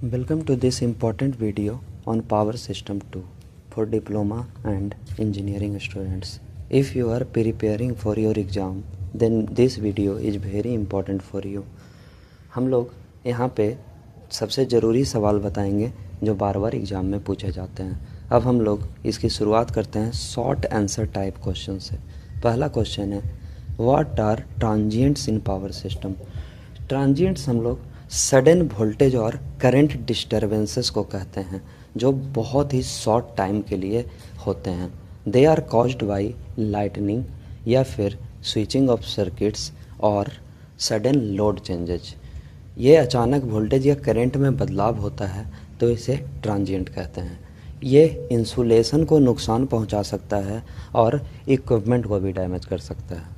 Welcome to this important video on Power System 2 for diploma and engineering students. If you are preparing for your exam, then this video is very important for you. हम लोग यहाँ पे सबसे ज़रूरी सवाल बताएंगे जो बार बार exam में पूछे जाते हैं। अब हम लोग इसकी शुरुआत करते हैं शॉर्ट आंसर टाइप क्वेश्चन से। पहला क्वेश्चन है, what are transients in power system. Transients हम लोग सडन वोल्टेज और करंट डिस्टर्बेंसेस को कहते हैं जो बहुत ही शॉर्ट टाइम के लिए होते हैं। They are caused by lightning या फिर स्विचिंग ऑफ सर्किट्स और सडन लोड चेंजेज। ये अचानक वोल्टेज या करंट में बदलाव होता है तो इसे ट्रांजिएंट कहते हैं। ये इंसुलेशन को नुकसान पहुंचा सकता है और इक्विपमेंट को भी डैमेज कर सकता है।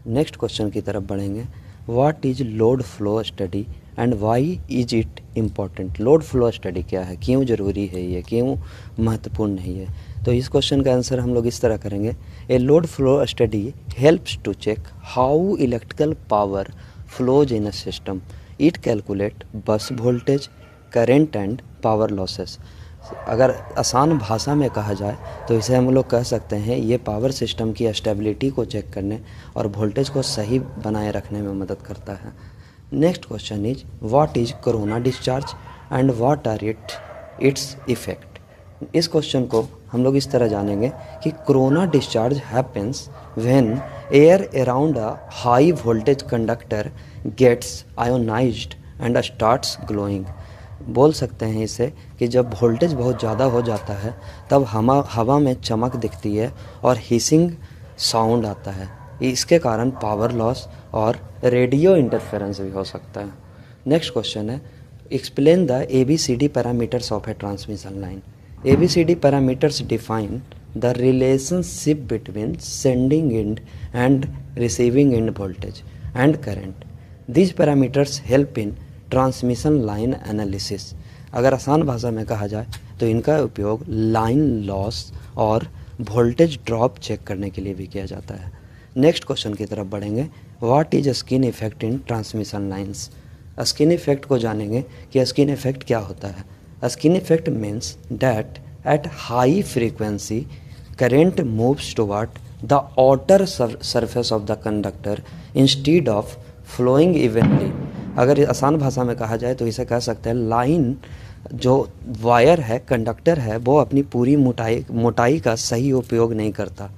नेक्स्ट क्वेश्चन की तरफ बढ़ेंगे। What is load flow study and why is it important. Load flow study क्या है, क्यों ज़रूरी है, ये क्यों महत्वपूर्ण नहीं है। तो इस क्वेश्चन का आंसर हम लोग इस तरह करेंगे। A load flow study helps to check how electrical power flows in a system. It calculate bus voltage, current and power losses. अगर आसान भाषा में कहा जाए तो इसे हम लोग कह सकते हैं ये पावर सिस्टम की स्टेबिलिटी को चेक करने और वोल्टेज को सही बनाए रखने में मदद करता है। Next question is, what is corona discharge and what are its effect. इस क्वेश्चन को हम लोग इस तरह जानेंगे कि corona discharge happens when air around a high voltage conductor gets ionized and starts glowing. बोल सकते हैं इसे कि जब वोल्टेज बहुत ज़्यादा हो जाता है तब हवा में चमक दिखती है और हिसिंग साउंड आता है। इसके कारण पावर लॉस और रेडियो इंटरफेरेंस भी हो सकता है। नेक्स्ट क्वेश्चन है, explain the ABCD parameters of A transmission line. ABCD parameters define the relationship between sending end and receiving end voltage and current. These parameters help in transmission line analysis. अगर आसान भाषा में कहा जाए तो इनका उपयोग लाइन लॉस और वोल्टेज ड्रॉप चेक करने के लिए भी किया जाता है। नेक्स्ट क्वेश्चन की तरफ बढ़ेंगे। What is skin effect in transmission lines. Skin effect को जानेंगे कि स्किन इफेक्ट क्या होता है। Skin effect means that at high frequency current moves toward the outer surface of the conductor instead of flowing evenly. अगर आसान भाषा में कहा जाए तो इसे कह सकते हैं लाइन जो वायर है, कंडक्टर है, वो अपनी पूरी मोटाई का सही उपयोग नहीं करता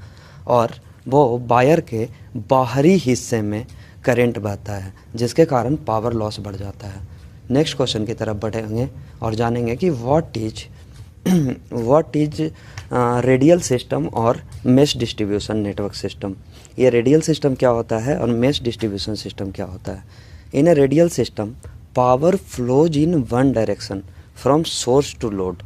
और वो वायर के बाहरी हिस्से में करंट बहता है जिसके कारण पावर लॉस बढ़ जाता है। नेक्स्ट क्वेश्चन की तरफ बढ़ेंगे और जानेंगे कि व्हाट इज रेडियल सिस्टम और मेश डिस्ट्रीब्यूशन नेटवर्क सिस्टम। ये रेडियल सिस्टम क्या होता है और मेश डिस्ट्रीब्यूशन सिस्टम क्या होता है। In a radial system power flows in one direction from source to load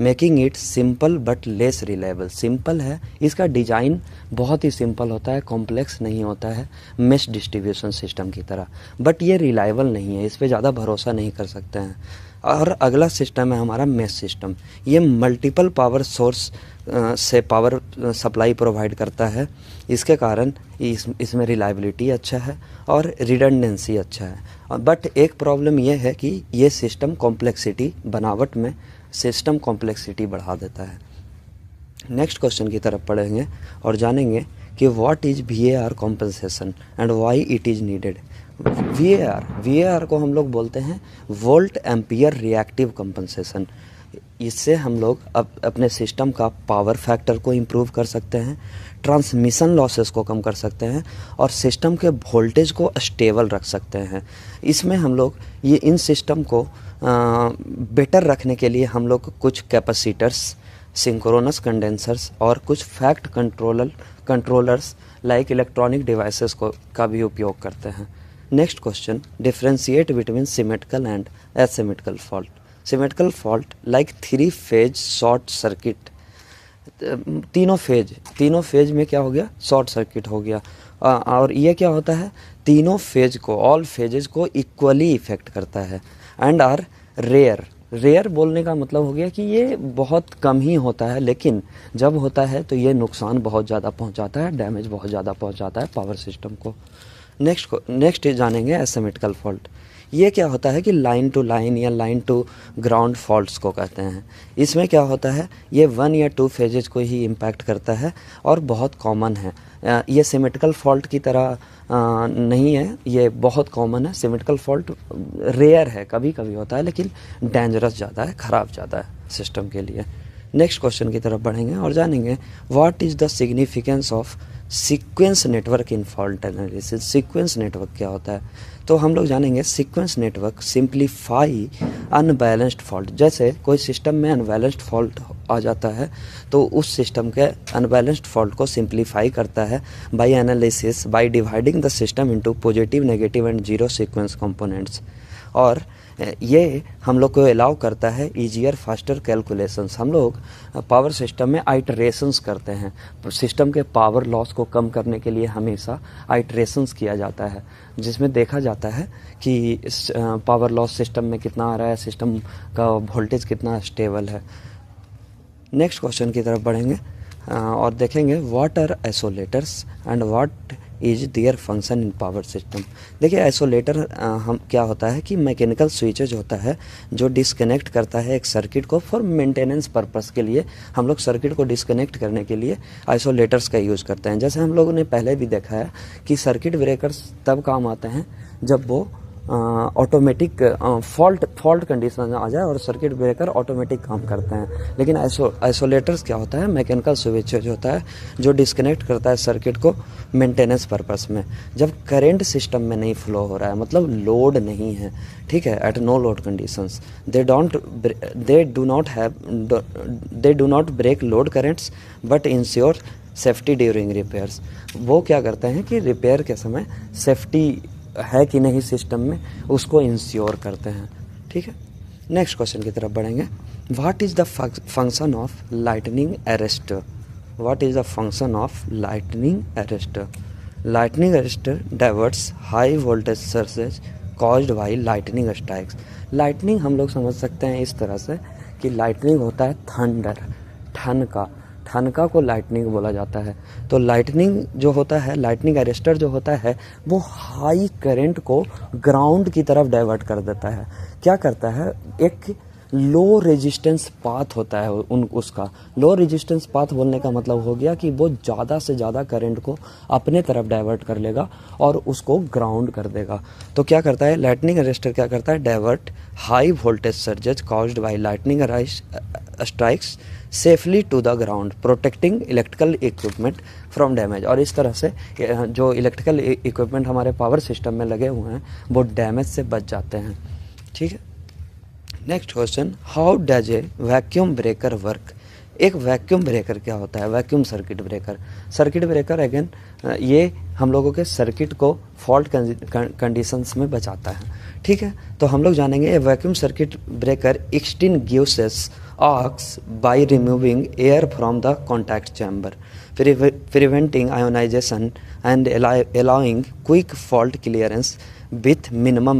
making it simple but less reliable. Simple है, इसका डिज़ाइन बहुत ही सिंपल होता है, कॉम्प्लेक्स नहीं होता है मेश डिस्ट्रीब्यूशन सिस्टम की तरह, बट ये रिलायबल नहीं है, इस पर ज़्यादा भरोसा नहीं कर सकते हैं। और अगला सिस्टम है हमारा मेश सिस्टम। ये मल्टीपल पावर सोर्स से पावर सप्लाई प्रोवाइड करता है। इसके कारण इसमें रिलायबिलिटी अच्छा है और रिडंडेंसी अच्छा है। बट एक प्रॉब्लम यह है कि ये सिस्टम कॉम्प्लेक्सिटी बनावट में सिस्टम कॉम्प्लेक्सिटी बढ़ा देता है। नेक्स्ट क्वेश्चन की तरफ पढ़ेंगे और जानेंगे कि what is VAR compensation and why it is needed. VAR को हम लोग बोलते हैं वोल्ट एम्पियर रिएक्टिव कंपनसेशन। इससे हम लोग अपने सिस्टम का पावर फैक्टर को इम्प्रूव कर सकते हैं, ट्रांसमिशन लॉसेस को कम कर सकते हैं और सिस्टम के वोल्टेज को स्टेबल रख सकते हैं। इसमें हम लोग इन सिस्टम को बेटर रखने के लिए हम लोग कुछ कैपेसिटर्स, सिंक्रोनस कंडेंसर्स और कुछ fact controllers like electronic devices का भी उपयोग करते हैं। Next question, differentiate between symmetrical and asymmetrical fault. Symmetrical fault like 3 phase short circuit. तीनों फेज में क्या हो गया, शॉर्ट सर्किट हो गया। और ये क्या होता है, तीनों फेज को, ऑल फेजेस को इक्वली इफेक्ट करता है एंड आर रेयर बोलने का मतलब हो गया कि ये बहुत कम ही होता है, लेकिन जब होता है तो ये नुकसान बहुत ज़्यादा पहुंचाता है, डैमेज बहुत ज़्यादा पहुंचाता है पावर सिस्टम को। नेक्स्ट जानेंगे एसिमेट्रिकल फॉल्ट। ये क्या होता है कि लाइन टू लाइन या लाइन टू ग्राउंड फॉल्ट्स को कहते हैं। इसमें क्या होता है, ये 1 या 2 फेजेज को ही इम्पैक्ट करता है और बहुत कॉमन है। ये सिमेट्रिकल फॉल्ट की तरह नहीं है, ये बहुत कॉमन है। सिमेट्रिकल फॉल्ट रेयर है, कभी कभी होता है, लेकिन डेंजरस ज़्यादा है, ख़राब ज़्यादा है सिस्टम के लिए। नेक्स्ट क्वेश्चन की तरफ बढ़ेंगे और जानेंगे what is the significance of sequence network in fault analysis. Sequence network क्या होता है, तो हम लोग जानेंगे sequence network simplify unbalanced fault. जैसे कोई सिस्टम में अनबैलेंस्ड फॉल्ट आ जाता है तो उस सिस्टम के अनबैलेंस्ड फॉल्ट को सिंप्लीफाई करता है by analysis, by dividing the system into positive, negative and zero sequence components. और ये हम लोग को अलाउ करता है ईजियर फास्टर कैलकुलेशंस। हम लोग पावर सिस्टम में आइटरेशंस करते हैं, सिस्टम के पावर लॉस को कम करने के लिए हमेशा आइटरेशंस किया जाता है, जिसमें देखा जाता है कि पावर लॉस सिस्टम में कितना आ रहा है, सिस्टम का वोल्टेज कितना स्टेबल है। नेक्स्ट क्वेश्चन की तरफ बढ़ेंगे और देखेंगे what are isolators and what is their function in power system. देखिए आइसोलेटर हम क्या होता है कि मैकेनिकल स्विचेज होता है जो डिस्कनेक्ट करता है एक सर्किट को फॉर मेंटेनेंस पर्पस के लिए। हम लोग सर्किट को डिस्कनेक्ट करने के लिए आइसोलेटर्स का यूज़ करते हैं। जैसे हम लोगों ने पहले भी देखा है कि सर्किट ब्रेकर्स तब काम आते हैं जब वो ऑटोमेटिक फॉल्ट कंडीशन आ जाए और सर्किट ब्रेकर ऑटोमेटिक काम करते हैं। लेकिन आइसोलेटर्स क्या होता है, मैकेनिकल स्विचेज होता है जो डिस्कनेक्ट करता है सर्किट को मेंटेनेंस पर्पस में, जब करंट सिस्टम में नहीं फ्लो हो रहा है, मतलब लोड नहीं है, ठीक है, at no load conditions. They do not break load currents but ensure safety during repairs. वो क्या करते हैं कि रिपेयर के समय सेफ्टी है कि नहीं सिस्टम में, उसको इंश्योर करते हैं, ठीक है। नेक्स्ट क्वेश्चन की तरफ बढ़ेंगे। What is the function of lightning arrester. What is the function of lightning arrester. Lightning arrester diverts high voltage surges caused by lightning strikes. Lightning हम लोग समझ सकते हैं इस तरह से कि लाइटनिंग होता है थंडर, ठनका को लाइटनिंग बोला जाता है। तो लाइटनिंग जो होता है, लाइटनिंग अरेस्टर जो होता है, वो हाई करंट को ग्राउंड की तरफ डाइवर्ट कर देता है। क्या करता है, एक लो रेजिस्टेंस पाथ होता है उसका। लो रेजिस्टेंस पाथ बोलने का मतलब हो गया कि वो ज़्यादा से ज़्यादा करंट को अपने तरफ डाइवर्ट कर लेगा और उसको ग्राउंड कर देगा। तो क्या करता है लाइटनिंग अरेस्टर, क्या करता है, divert high voltage surges caused by lightning strikes safely to the ground, protecting electrical equipment from damage. और इस तरह से जो इलेक्ट्रिकल इक्विपमेंट हमारे पावर सिस्टम में लगे हुए हैं वो डैमेज से बच जाते हैं, ठीक है। Next question, how does a vacuum breaker work. एक वैक्यूम ब्रेकर क्या होता है, vacuum circuit breaker. Circuit breaker again ये हम लोगों के सर्किट को फॉल्ट कंडीशंस में बचाता है, ठीक है। तो हम लोग जानेंगे a vacuum circuit breaker extinguishes arcs by removing air from the contact chamber, preventing ionization and allowing quick fault clearance with minimum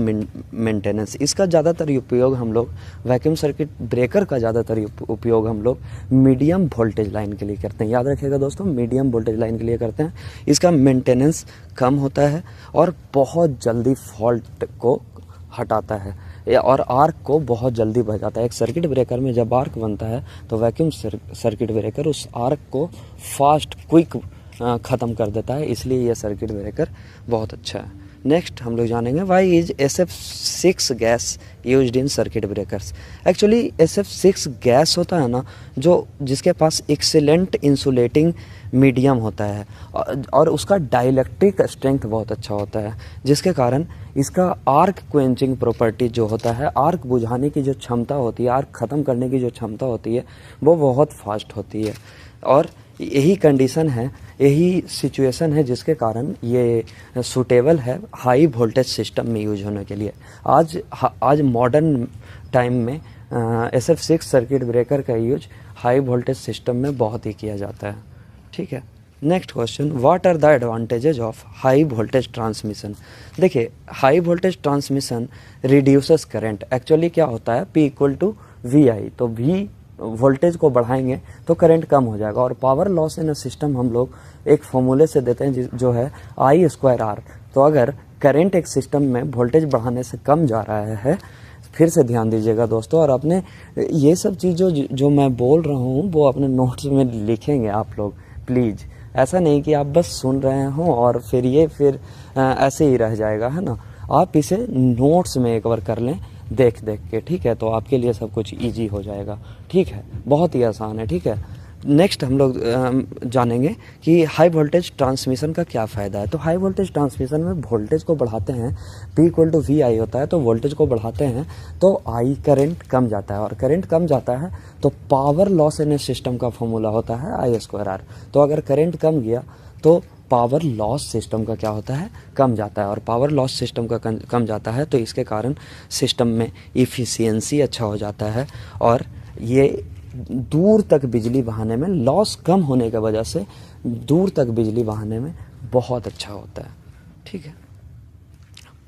maintenance. इसका ज़्यादातर उपयोग हम लोग वैक्यूम सर्किट ब्रेकर का ज़्यादातर उपयोग हम लोग मीडियम वोल्टेज लाइन के लिए करते हैं। याद रखिएगा दोस्तों, मीडियम वोल्टेज लाइन के लिए करते हैं। इसका मेंटेनेंस कम होता है और बहुत जल्दी फॉल्ट को हटाता है और आर्क को बहुत जल्दी बचाता है। एक सर्किट ब्रेकर में जब आर्क बनता है तो वैक्यूम सर्किट ब्रेकर उस आर्क को फास्ट क्विक ख़त्म कर देता है, इसलिए यह सर्किट ब्रेकर बहुत अच्छा है। नेक्स्ट हम लोग जानेंगे why is SF6 gas used in circuit breakers. Actually SF6 gas होता है ना, जो जिसके पास एक्सीलेंट इंसुलेटिंग मीडियम होता है और उसका डाइलेक्ट्रिक स्ट्रेंथ बहुत अच्छा होता है, जिसके कारण इसका आर्क क्वेंचिंग प्रॉपर्टी जो होता है, आर्क बुझाने की जो क्षमता होती है, आर्क ख़त्म करने की जो क्षमता होती है, वो बहुत फास्ट होती है। और यही कंडीशन है, यही सिचुएशन है जिसके कारण ये सूटेबल है हाई वोल्टेज सिस्टम में यूज होने के लिए। आज मॉडर्न टाइम में SF6 सर्किट ब्रेकर का यूज हाई वोल्टेज सिस्टम में बहुत ही किया जाता है, ठीक है। Next question, what are the advantages of high voltage transmission. देखिए, high voltage transmission reduces current. Actually क्या होता है, P = VI, तो V वोल्टेज को बढ़ाएंगे तो करंट कम हो जाएगा। और power loss in a system हम लोग एक फॉर्मूले से देते हैं जो है I²R। तो अगर करंट एक सिस्टम में वोल्टेज बढ़ाने से कम जा रहा है, फिर से ध्यान दीजिएगा दोस्तों, और अपने ये सब चीज़ जो मैं बोल रहा हूँ वो अपने नोट्स में लिखेंगे आप लोग प्लीज़। ऐसा नहीं कि आप बस सुन रहे हो और फिर ऐसे ही रह जाएगा, है ना। आप इसे नोट्स में एक बार कर लें देख के, ठीक है, तो आपके लिए सब कुछ ईजी हो जाएगा, ठीक है, बहुत ही आसान है, ठीक है। नेक्स्ट हम लोग जानेंगे कि हाई वोल्टेज ट्रांसमिशन का क्या फ़ायदा है। तो हाई वोल्टेज ट्रांसमिशन में वोल्टेज को बढ़ाते हैं, P = VI होता है, तो वोल्टेज को बढ़ाते हैं तो I करंट कम जाता है, और करंट कम जाता है तो पावर लॉस इन ए सिस्टम का फॉर्मूला होता है I²R। तो अगर करंट कम गया तो पावर लॉस सिस्टम का क्या होता है, कम जाता है, और पावर लॉस सिस्टम का कम जाता है तो इसके कारण सिस्टम में इफ़िशियंसी अच्छा हो जाता है, और ये दूर तक बिजली बहाने में, लॉस कम होने की वजह से दूर तक बिजली बहाने में बहुत अच्छा होता है, ठीक है।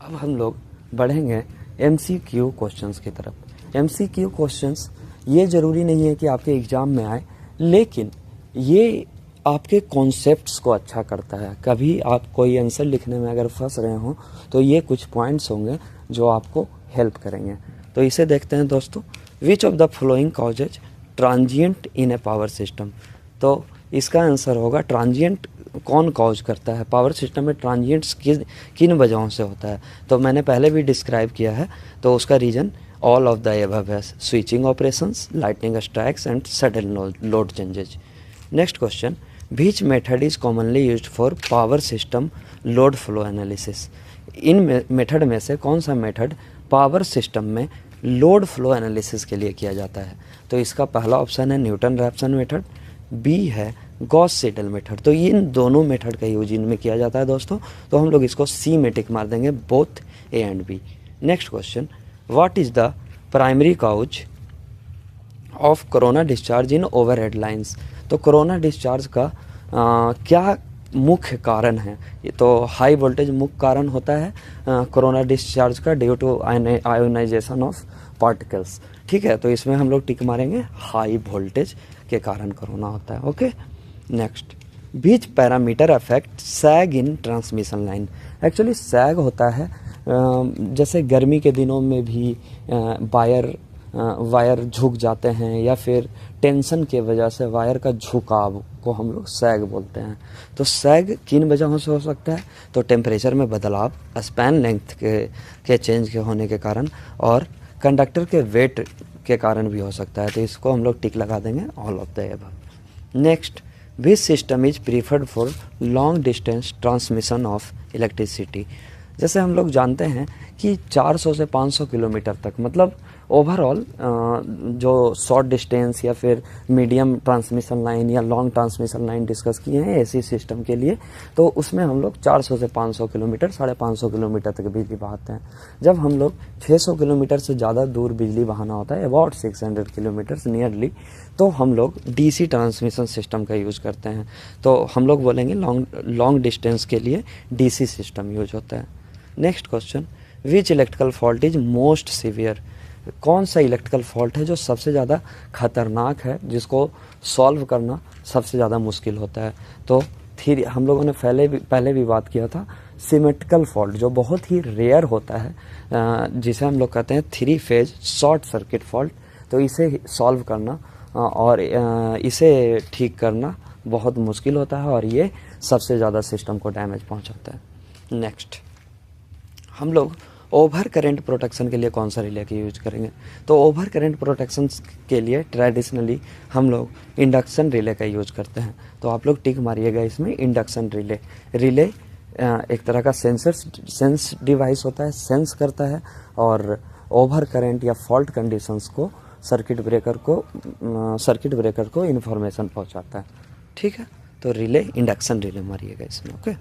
अब हम लोग बढ़ेंगे MCQ क्वेश्चंस की तरफ। MCQ क्वेश्चंस ये ज़रूरी नहीं है कि आपके एग्ज़ाम में आए, लेकिन ये आपके कॉन्सेप्ट्स को अच्छा करता है। कभी आप कोई आंसर लिखने में अगर फंस रहे हो तो ये कुछ पॉइंट्स होंगे जो आपको हेल्प करेंगे। तो इसे देखते हैं दोस्तों। Which of the following causes transient in A power system. तो इसका आंसर होगा ट्रांजिएंट कौन कॉज करता है पावर सिस्टम में, ट्रांजिएंट्स किन वजहों से होता है। तो मैंने पहले भी डिस्क्राइब किया है, तो उसका reason all of the above है, switching operations, lightning strikes and sudden load changes. Next question, which method is commonly used for power system load flow analysis. इन मेथड में से कौन सा मेथड पावर सिस्टम में लोड फ्लो एनालिसिस के लिए किया जाता है। तो इसका पहला ऑप्शन है न्यूटन रैप्सन मेथड, बी है गॉस सीडल मेथड। तो इन दोनों मेथड का यूज इनमें किया जाता है दोस्तों, तो हम लोग इसको सी में टिक मार देंगे, both A and B. Next question, what is the primary cause of corona discharge in overhead lines. तो कोरोना डिस्चार्ज का क्या मुख्य कारण है। ये तो हाई वोल्टेज मुख्य कारण होता है कोरोना डिस्चार्ज का, due to ionization of particles, ठीक है। तो इसमें हम लोग टिक मारेंगे, हाई वोल्टेज के कारण कोरोना होता है, ओके। नेक्स्ट, बीच पैरामीटर अफेक्ट सैग इन ट्रांसमिशन लाइन। एक्चुअली सैग होता है जैसे गर्मी के दिनों में भी वायर झुक जाते हैं, या फिर टेंशन के वजह से वायर का झुकाव को हम लोग सैग बोलते हैं। तो सैग किन वजहों से हो सकता है, तो टेम्परेचर में बदलाव, स्पैन लेंथ के चेंज के होने के कारण, और कंडक्टर के वेट के कारण भी हो सकता है। तो इसको हम लोग टिक लगा देंगे, all of the above. Next, which system is preferred for long distance transmission of electricity. जैसे हम लोग जानते हैं कि 400 से 500 किलोमीटर तक, मतलब ओवरऑल जो शॉर्ट डिस्टेंस या फिर मीडियम ट्रांसमिशन लाइन या लॉन्ग ट्रांसमिशन लाइन डिस्कस किए हैं एसी सिस्टम के लिए, तो उसमें हम लोग 400 से 500 किलोमीटर, 550 किलोमीटर तक बिजली बहाते हैं। जब हम लोग 600 किलोमीटर से ज़्यादा दूर बिजली बहाना होता है, अबाउट 600 किलोमीटर्स नियरली, तो हम लोग डीसी ट्रांसमिशन सिस्टम का यूज़ करते हैं। तो हम लोग बोलेंगे लॉन्ग डिस्टेंस के लिए डीसी सिस्टम यूज होता है। Next question, which electrical fault is most severe. कौन सा इलेक्ट्रिकल फॉल्ट है जो सबसे ज़्यादा खतरनाक है, जिसको सॉल्व करना सबसे ज़्यादा मुश्किल होता है। तो हम लोगों ने पहले भी बात किया था, सिमेट्रिकल फॉल्ट जो बहुत ही रेयर होता है, जिसे हम लोग कहते हैं 3 फेज शॉर्ट सर्किट फॉल्ट। तो इसे सॉल्व करना और इसे ठीक करना बहुत मुश्किल होता है, और ये सबसे ज़्यादा सिस्टम को डैमेज पहुंचाता है। नेक्स्ट, हम लोग ओवर करंट प्रोटेक्शन के लिए कौन सा रिले का यूज करेंगे। तो ओवर करंट प्रोटेक्शन के लिए ट्रेडिशनली हम लोग इंडक्शन रिले का यूज करते हैं। तो आप लोग टिक मारिएगा इसमें, इंडक्शन रिले एक तरह का सेंस डिवाइस होता है, सेंस करता है और ओवर करंट या फॉल्ट कंडीशंस को सर्किट ब्रेकर को इन्फॉर्मेशन पहुंचाता है, ठीक है। तो रिले, इंडक्शन रिले मारिएगा इसमें, okay.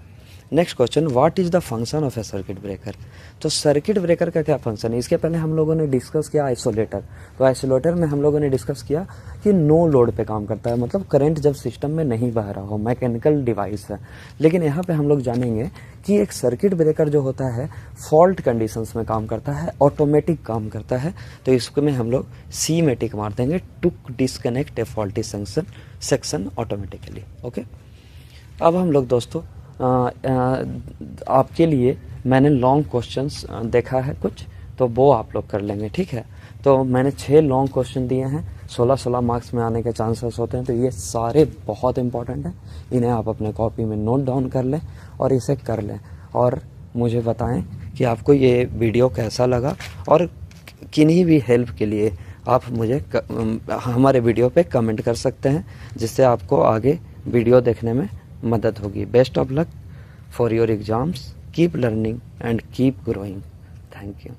Next question, what is the function of A circuit breaker. तो सर्किट ब्रेकर का क्या फंक्शन है। इसके पहले हम लोगों ने डिस्कस किया आइसोलेटर। तो आइसोलेटर में हम लोगों ने डिस्कस किया कि नो लोड पे काम करता है, मतलब करंट जब सिस्टम में नहीं बह रहा हो, मैकेनिकल डिवाइस है। लेकिन यहाँ पे हम लोग जानेंगे कि एक सर्किट ब्रेकर जो होता है फॉल्ट कंडीशंस में काम करता है, ऑटोमेटिक काम करता है। तो इसमें हम लोग सी में टिक मार देंगे, to disconnect a faulty section automatically, okay. अब हम लोग दोस्तों आपके लिए मैंने लॉन्ग क्वेश्चंस देखा है कुछ, तो वो आप लोग कर लेंगे, ठीक है। तो मैंने 6 लॉन्ग क्वेश्चन दिए हैं, 16-16 मार्क्स में आने के चांसेस होते हैं, तो ये सारे बहुत इंपॉर्टेंट हैं। इन्हें आप अपने कॉपी में नोट डाउन कर लें और इसे कर लें, और मुझे बताएं कि आपको ये वीडियो कैसा लगा, और किन्हीं भी हेल्प के लिए आप मुझे हमारे वीडियो पे कमेंट कर सकते हैं, जिससे आपको आगे वीडियो देखने में मदद होगी। Best of luck for your exams, keep learning and keep growing. Thank you.